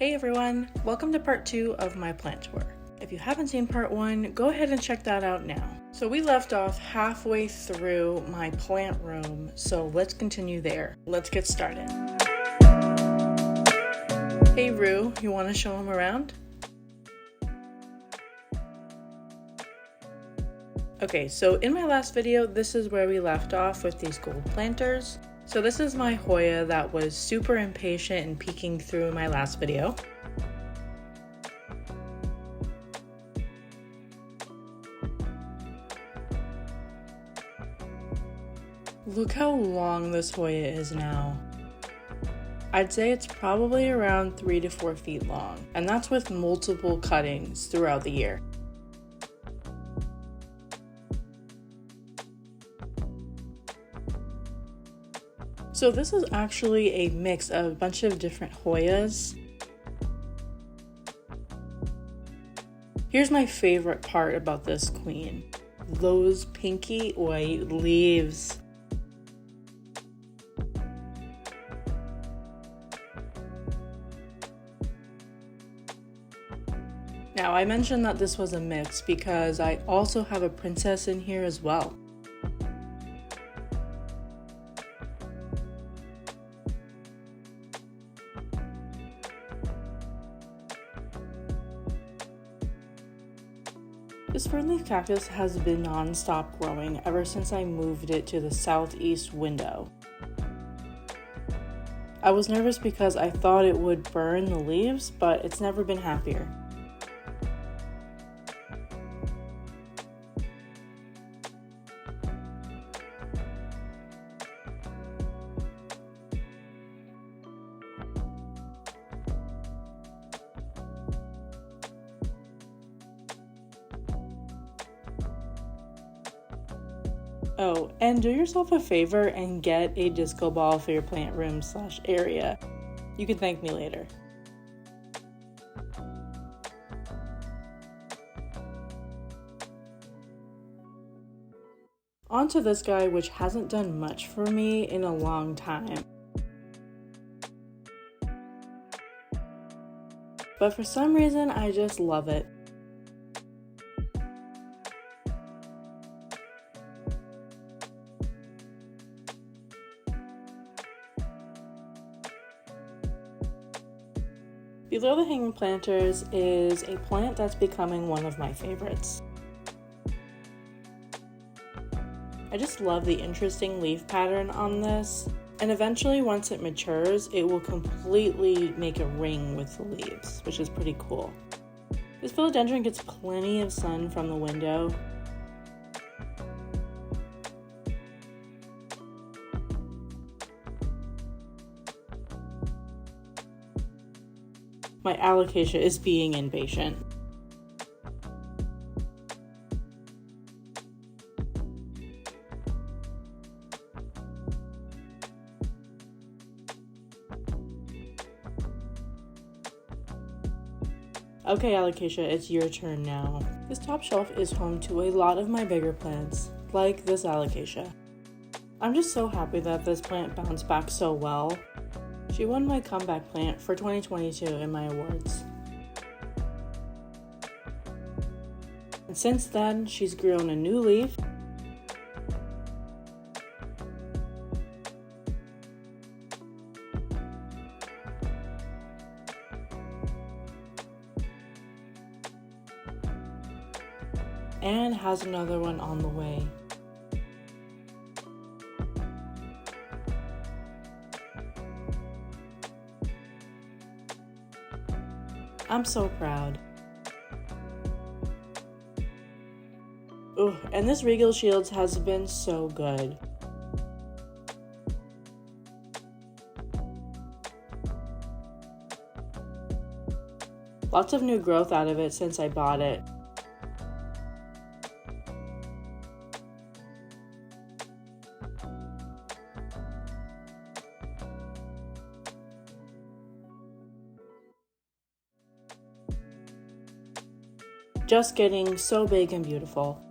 Hey everyone, welcome to part 2 of my plant tour. If you haven't seen part 1, go ahead and check that out now. So we left off halfway through my plant room, so let's continue there. Let's get started. Hey Rue, you want to show him around? Okay, so in my last video, this is where we left off with these gold planters. So this is my Hoya that was super impatient and peeking through my last video. Look how long this Hoya is now. I'd say it's probably around 3 to 4 feet long, and that's with multiple cuttings throughout the year. So this is actually a mix of a bunch of different Hoyas. Here's my favorite part about this queen. Those pinky white leaves. Now I mentioned that this was a mix because I also have a princess in here as well. This fern-leaf cactus has been non-stop growing ever since I moved it to the southeast window. I was nervous because I thought it would burn the leaves, but it's never been happier. Oh, and do yourself a favor and get a disco ball for your plant room / area. You can thank me later. On to this guy, which hasn't done much for me in a long time. But for some reason, I just love it. Below the hanging planters is a plant that's becoming one of my favorites. I just love the interesting leaf pattern on this, and eventually once it matures, it will completely make a ring with the leaves, which is pretty cool. This philodendron gets plenty of sun from the window. My alocasia is being impatient. Okay, alocasia, it's your turn now. This top shelf is home to a lot of my bigger plants, like this alocasia. I'm just so happy that this plant bounced back so well. She won my comeback plant for 2022 in my awards. And since then, she's grown a new leaf, and has another one on the way. I'm so proud. Ooh, and this Regal Shields has been so good. Lots of new growth out of it since I bought it. Just getting so big and beautiful.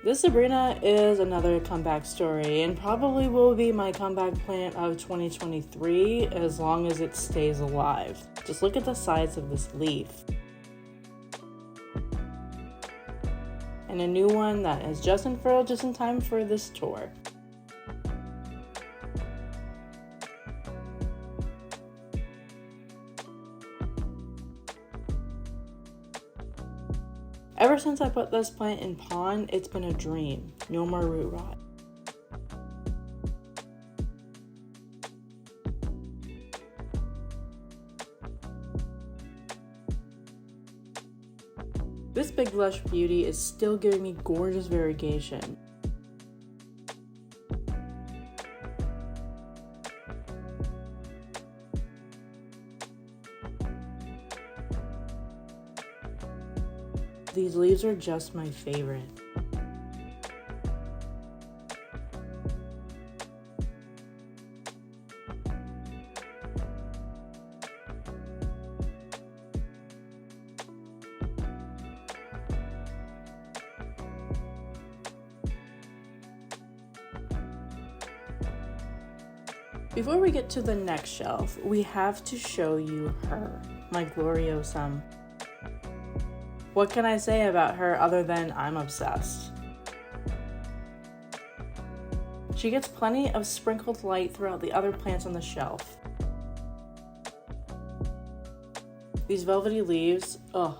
This Sabrina is another comeback story and probably will be my comeback plant of 2023 as long as it stays alive. Just look at the size of this leaf. And a new one that is just unfurled just in time for this tour. Ever since I put this plant in pond, it's been a dream. No more root rot. This big lush beauty is still giving me gorgeous variegation. These leaves are just my favorite. Before we get to the next shelf, we have to show you her, my Gloriosum. What can I say about her other than I'm obsessed? She gets plenty of sprinkled light throughout the other plants on the shelf. These velvety leaves, ugh.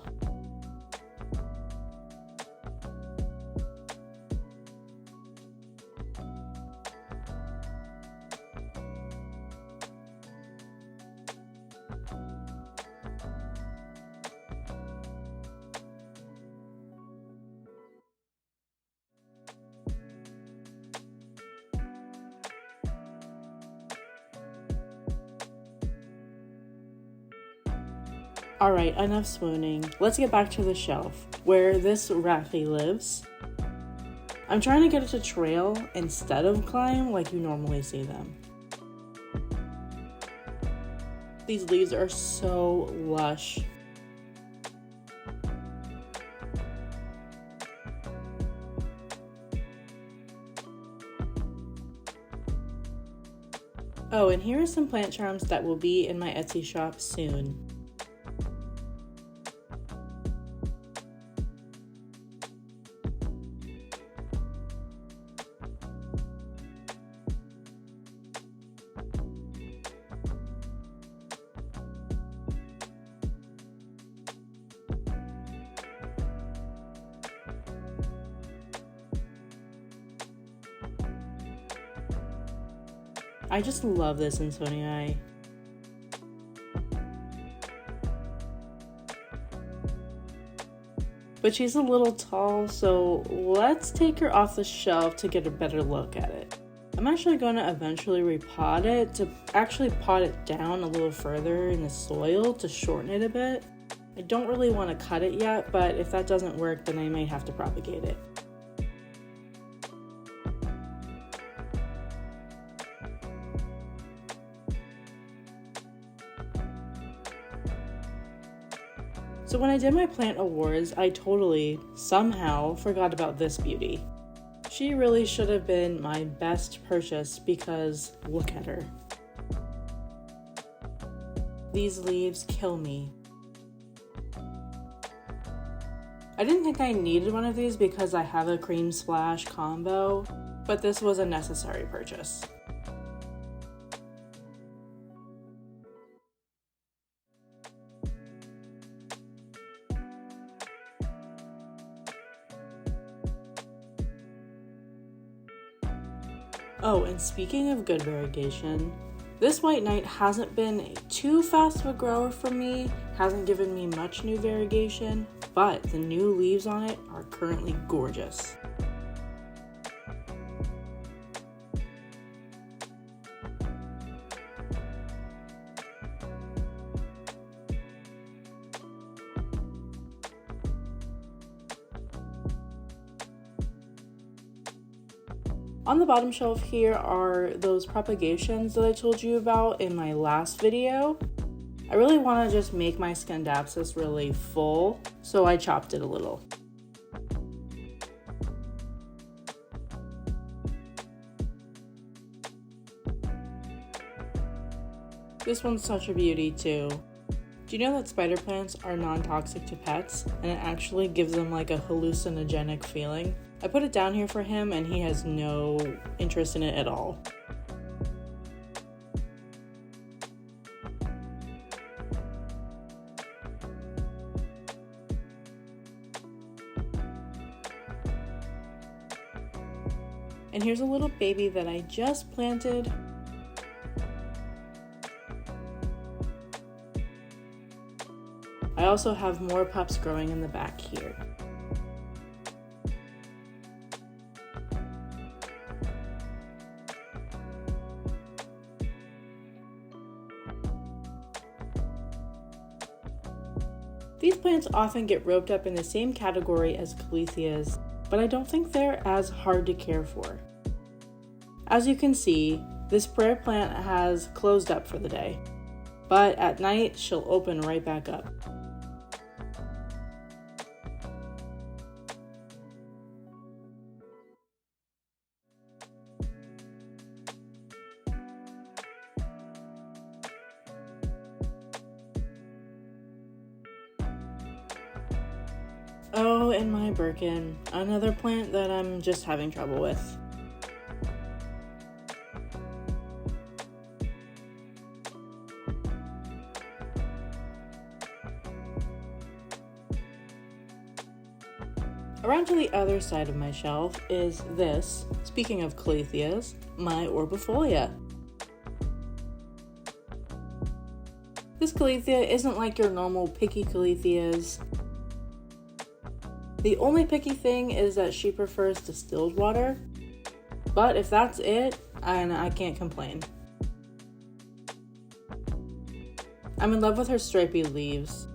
Alright, enough swooning. Let's get back to the shelf, where this Raffy lives. I'm trying to get it to trail instead of climb like you normally see them. These leaves are so lush. Oh, and here are some plant charms that will be in my Etsy shop soon. I just love this Insonii. But she's a little tall, so let's take her off the shelf to get a better look at it. I'm actually going to eventually repot it to actually pot it down a little further in the soil to shorten it a bit. I don't really want to cut it yet, but if that doesn't work, then I might have to propagate it. So when I did my plant awards, I totally, somehow, forgot about this beauty. She really should have been my best purchase because look at her. These leaves kill me. I didn't think I needed one of these because I have a cream splash combo, but this was a necessary purchase. Oh, and speaking of good variegation, this White Knight hasn't been too fast of a grower for me, hasn't given me much new variegation, but the new leaves on it are currently gorgeous. On the bottom shelf here are those propagations that I told you about in my last video. I really want to just make my Scandapsus really full, so I chopped it a little. This one's such a beauty too. Do you know that spider plants are non-toxic to pets, and it actually gives them like a hallucinogenic feeling? I put it down here for him and he has no interest in it at all. And here's a little baby that I just planted. I also have more pups growing in the back here. These plants often get roped up in the same category as Galesias, but I don't think they're as hard to care for. As you can see, this prayer plant has closed up for the day, but at night she'll open right back up. Oh, and my Birkin, another plant that I'm just having trouble with. Around to the other side of my shelf is this, speaking of Calesias, my Orbifolia. This Calesia isn't like your normal picky Calesias. The only picky thing is that she prefers distilled water, but if that's it, I can't complain. I'm in love with her stripy leaves.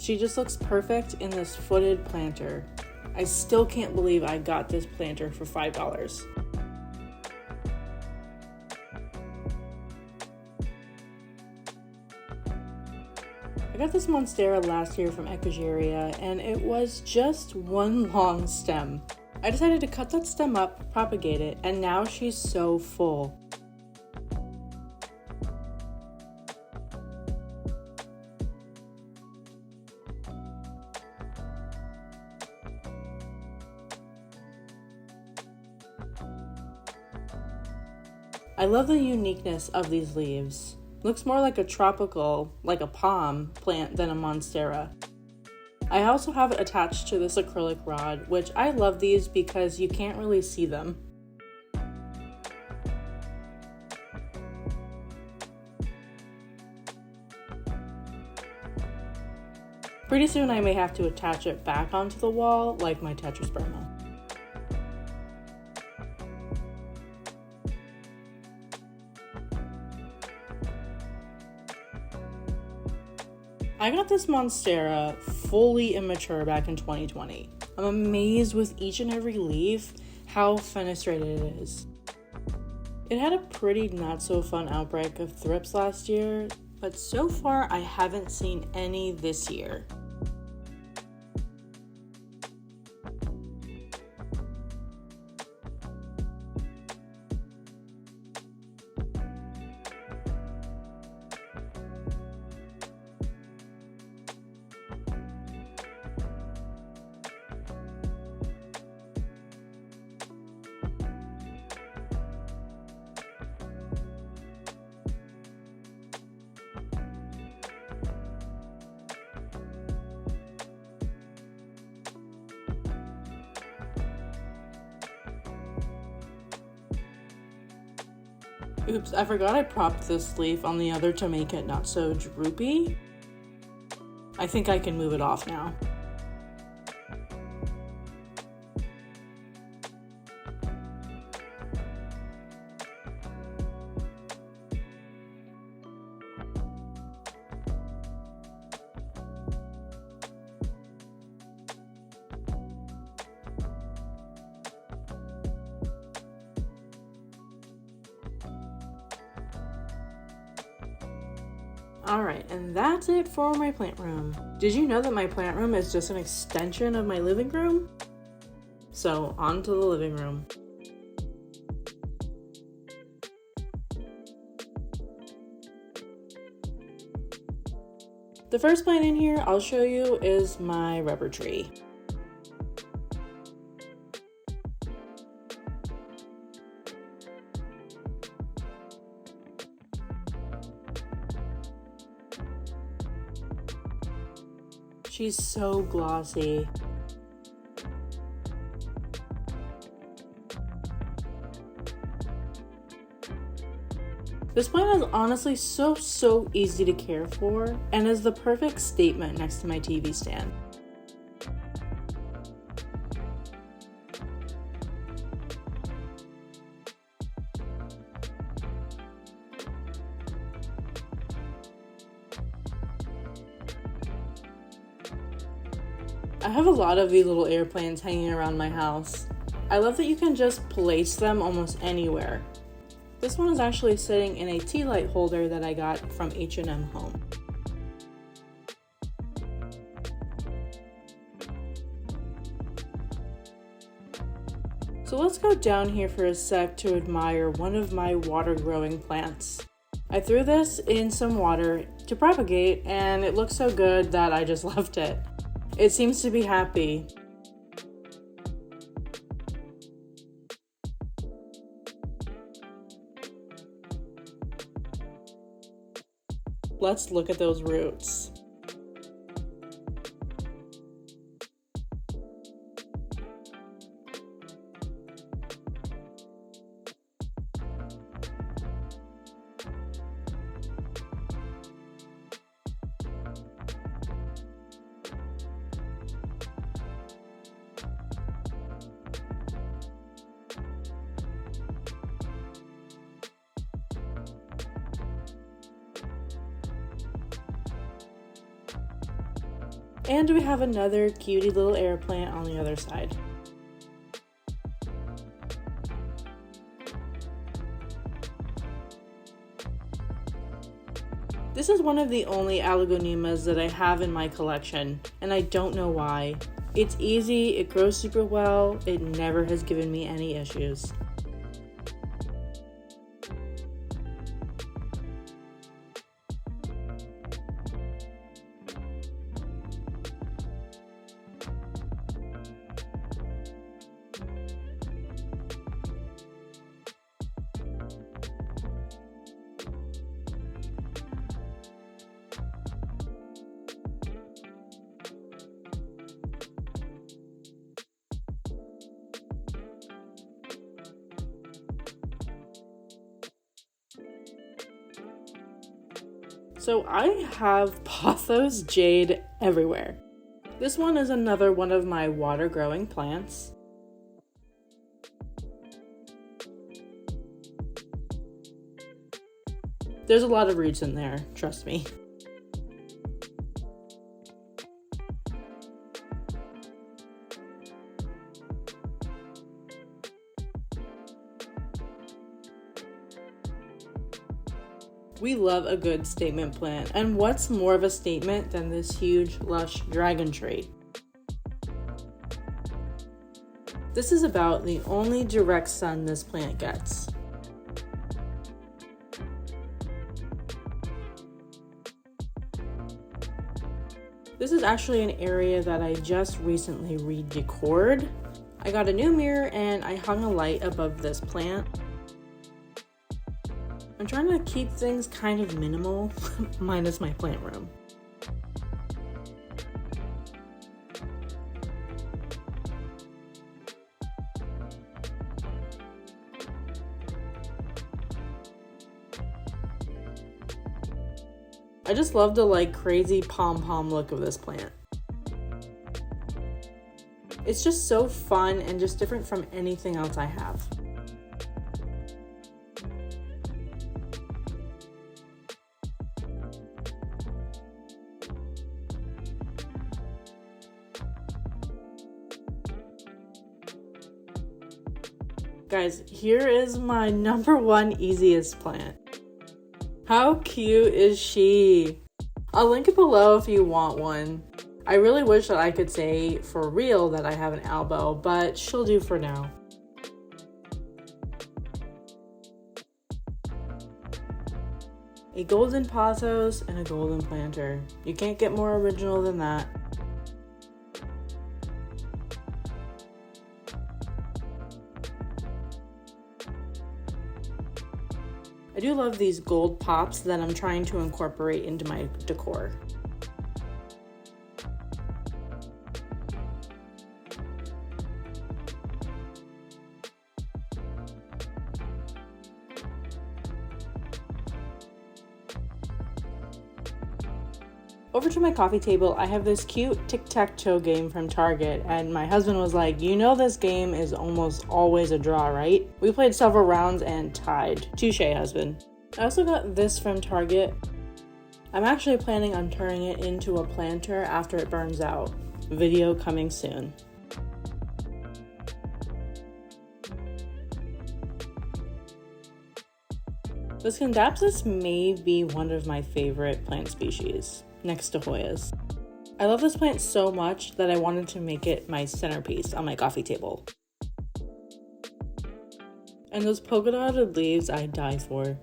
She just looks perfect in this footed planter. I still can't believe I got this planter for $5. I got this Monstera last year from Ecogeria and it was just one long stem. I decided to cut that stem up, propagate it, and now she's so full. I love the uniqueness of these leaves. Looks more like a tropical, like a palm plant than a Monstera. I also have it attached to this acrylic rod, which I love these because you can't really see them. Pretty soon I may have to attach it back onto the wall like my Tetrasperma. I got this Monstera fully immature back in 2020. I'm amazed with each and every leaf how fenestrated it is. It had a pretty not so fun outbreak of thrips last year, but so far I haven't seen any this year. Oops, I forgot I propped this leaf on the other to make it not so droopy. I think I can move it off now. Alright, and that's it for my plant room. Did you know that my plant room is just an extension of my living room? So, on to the living room. The first plant in here I'll show you is my rubber tree. She's so glossy. This plant is honestly so easy to care for and is the perfect statement next to my TV stand. I have a lot of these little air plants hanging around my house. I love that you can just place them almost anywhere. This one is actually sitting in a tea light holder that I got from H&M Home. So let's go down here for a sec to admire one of my water growing plants. I threw this in some water to propagate and it looked so good that I just left it. It seems to be happy. Let's look at those roots. And we have another cutie little air plant on the other side. This is one of the only Algonemas that I have in my collection, and I don't know why. It's easy, it grows super well, it never has given me any issues. So I have pothos jade everywhere. This one is another one of my water growing plants. There's a lot of roots in there, trust me. We love a good statement plant, and what's more of a statement than this huge, lush dragon tree? This is about the only direct sun this plant gets. This is actually an area that I just recently redecored. I got a new mirror and I hung a light above this plant. I'm trying to keep things kind of minimal, minus my plant room. I just love the crazy pom-pom look of this plant. It's just so fun and just different from anything else I have. Guys, here is my #1 easiest plant. How cute is she? I'll link it below if you want one. I really wish that I could say for real that I have an ALBO, but she'll do for now. A golden pothos and a golden planter. You can't get more original than that. I do love these gold pops that I'm trying to incorporate into my decor. Over to my coffee table, I have this cute tic-tac-toe game from Target, and my husband was like, you know this game is almost always a draw, right? We played several rounds and tied. Touche, husband. I also got this from Target. I'm actually planning on turning it into a planter after it burns out. Video coming soon. This Scindapsus may be one of my favorite plant species, next to Hoyas. I love this plant so much that I wanted to make it my centerpiece on my coffee table. And those polka dotted leaves I die for.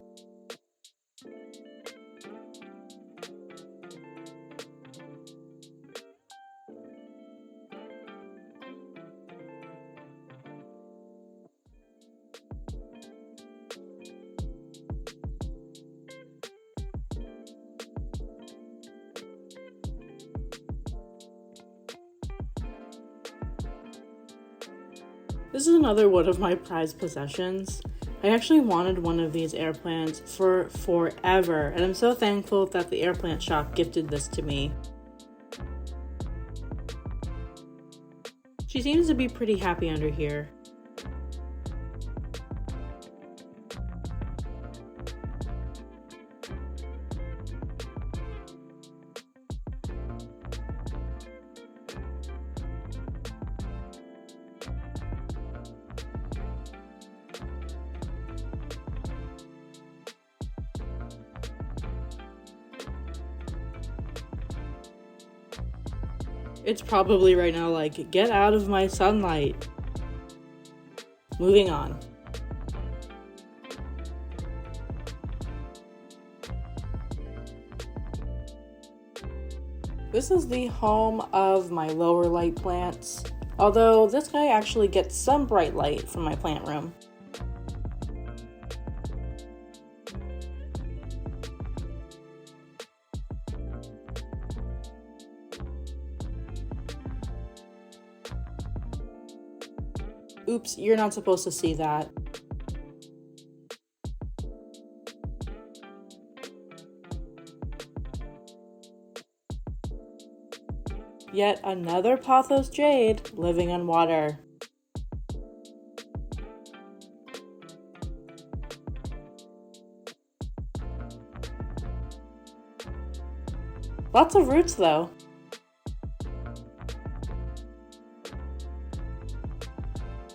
This is another one of my prized possessions. I actually wanted one of these air plants for forever, and I'm so thankful that the air plant shop gifted this to me. She seems to be pretty happy under here. It's probably right now like, get out of my sunlight. Moving on. This is the home of my lower light plants, although this guy actually gets some bright light from my plant room. Oops, you're not supposed to see that. Yet another pothos jade living on water. Lots of roots though.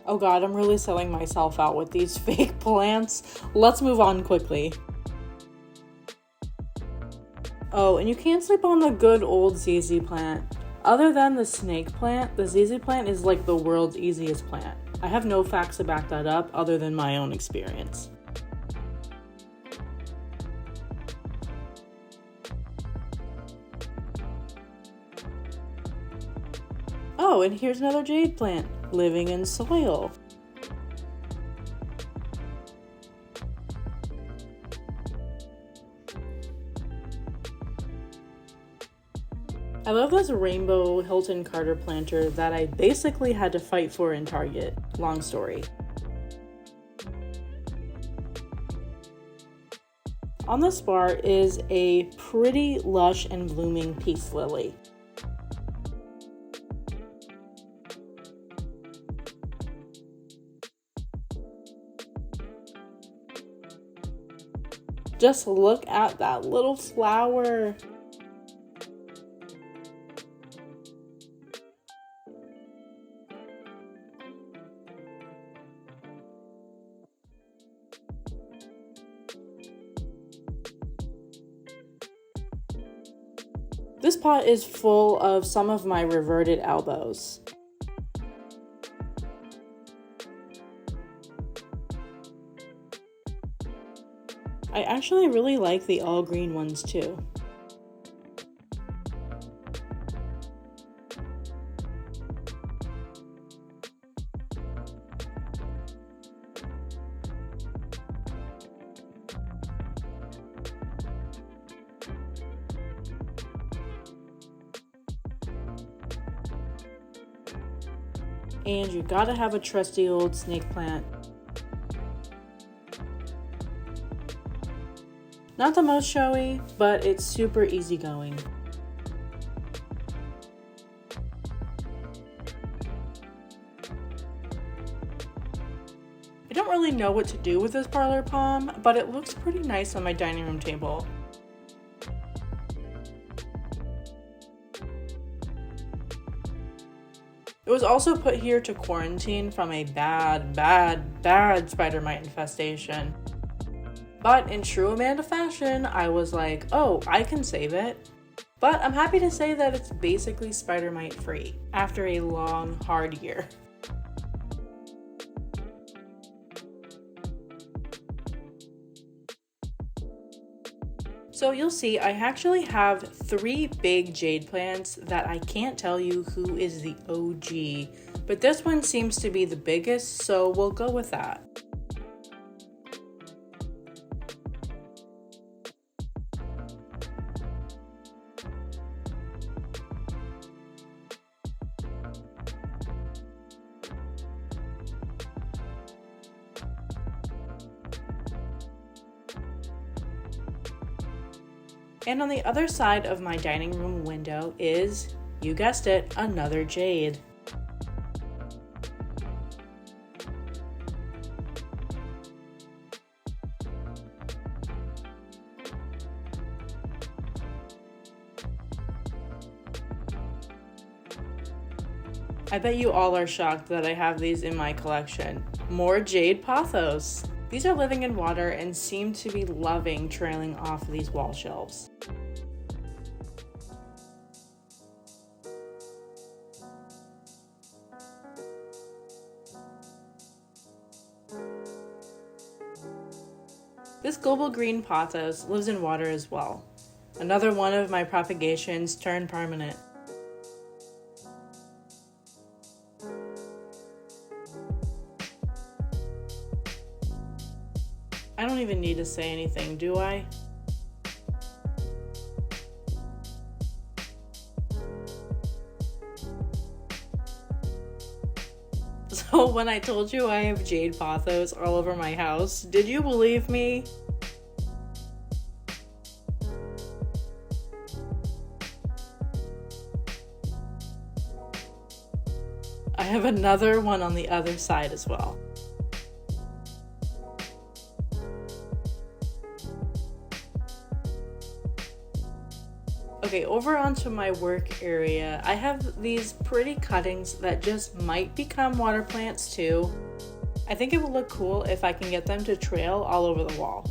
Oh god, I'm really selling myself out with these fake plants. Let's move on quickly. Oh, and you can't sleep on the good old ZZ plant. Other than the snake plant, the ZZ plant is like the world's easiest plant. I have no facts to back that up other than my own experience. Oh, and here's another jade plant, living in soil. I love this rainbow Hilton Carter planter that I basically had to fight for in Target. Long story. On this bar is a pretty lush and blooming peace lily. Just look at that little flower. This pot is full of some of my reverted albos. I actually really like the all green ones too. And you gotta have a trusty old snake plant. Not the most showy, but it's super easygoing. I don't really know what to do with this parlor palm, but it looks pretty nice on my dining room table. It was also put here to quarantine from a bad spider mite infestation. But in true Amanda fashion, I was like, oh, I can save it. But I'm happy to say that it's basically spider mite free after a long, hard year. So you'll see I actually have 3 big jade plants that I can't tell you who is the OG, but this one seems to be the biggest, so we'll go with that. And on the other side of my dining room window is, you guessed it, another jade. I bet you all are shocked that I have these in my collection. More jade pothos. These are living in water and seem to be loving trailing off these wall shelves. This global green pothos lives in water as well. Another one of my propagations turned permanent. I don't even need to say anything, do I? So when I told you I have jade pothos all over my house, did you believe me? I have another one on the other side as well. Okay, over onto my work area, I have these pretty cuttings that just might become water plants too. I think it would look cool if I can get them to trail all over the wall.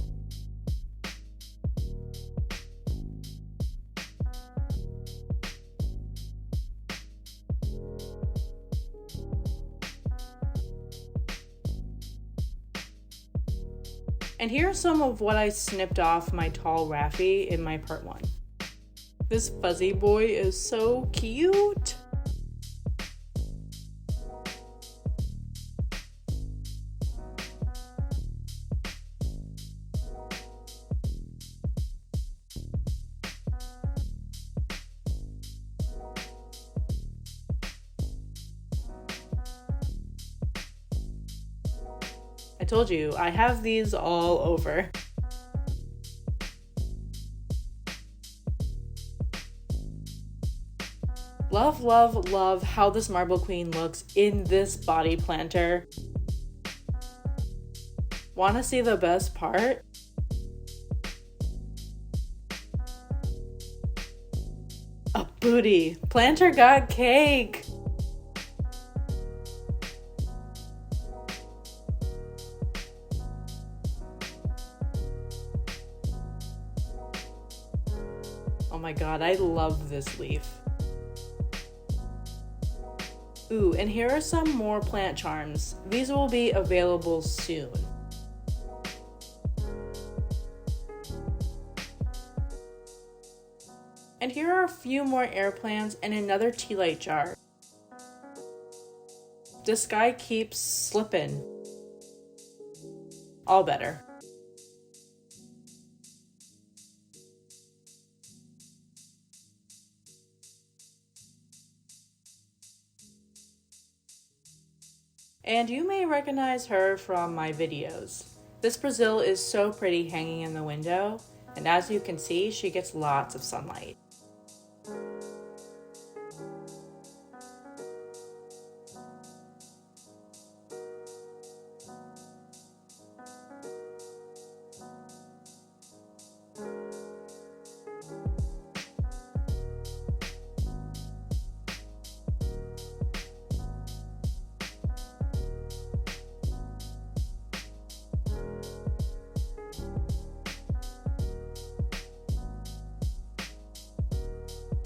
And here's some of what I snipped off my tall Raffi in my part 1. This fuzzy boy is so cute. I told you, I have these all over. Love, love, love how this marble queen looks in this body planter. Wanna see the best part? A booty. Planter got cake. Oh my god, I love this leaf. Ooh, and here are some more plant charms. These will be available soon. And here are a few more air plants and another tea light jar. This guy keeps slipping. All better. And you may recognize her from my videos. This Brazil is so pretty hanging in the window, and as you can see, she gets lots of sunlight.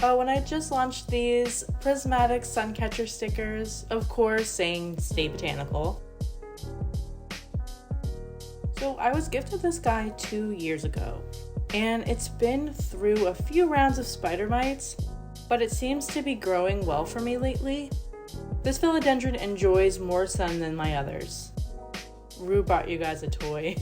Oh, and I just launched these prismatic sun catcher stickers, of course saying stay botanical. So I was gifted this guy 2 years ago, and it's been through a few rounds of spider mites, but it seems to be growing well for me lately. This philodendron enjoys more sun than my others. Rue bought you guys a toy.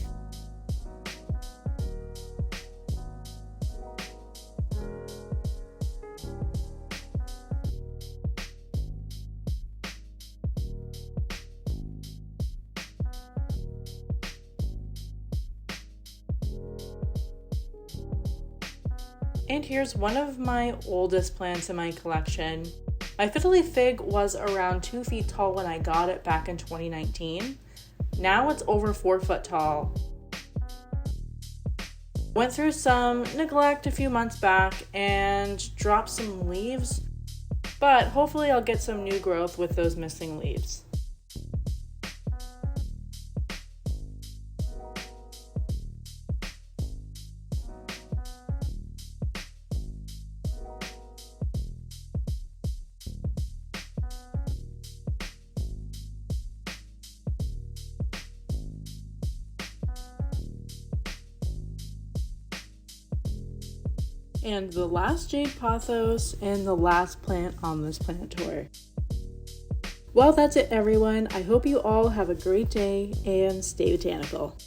And here's one of my oldest plants in my collection. My fiddly fig was around 2 feet tall when I got it back in 2019. Now it's over 4 foot tall. Went through some neglect a few months back and dropped some leaves, but hopefully I'll get some new growth with those missing leaves. And the last jade pothos and the last plant on this plant tour. Well, that's it everyone. I hope you all have a great day and stay botanical.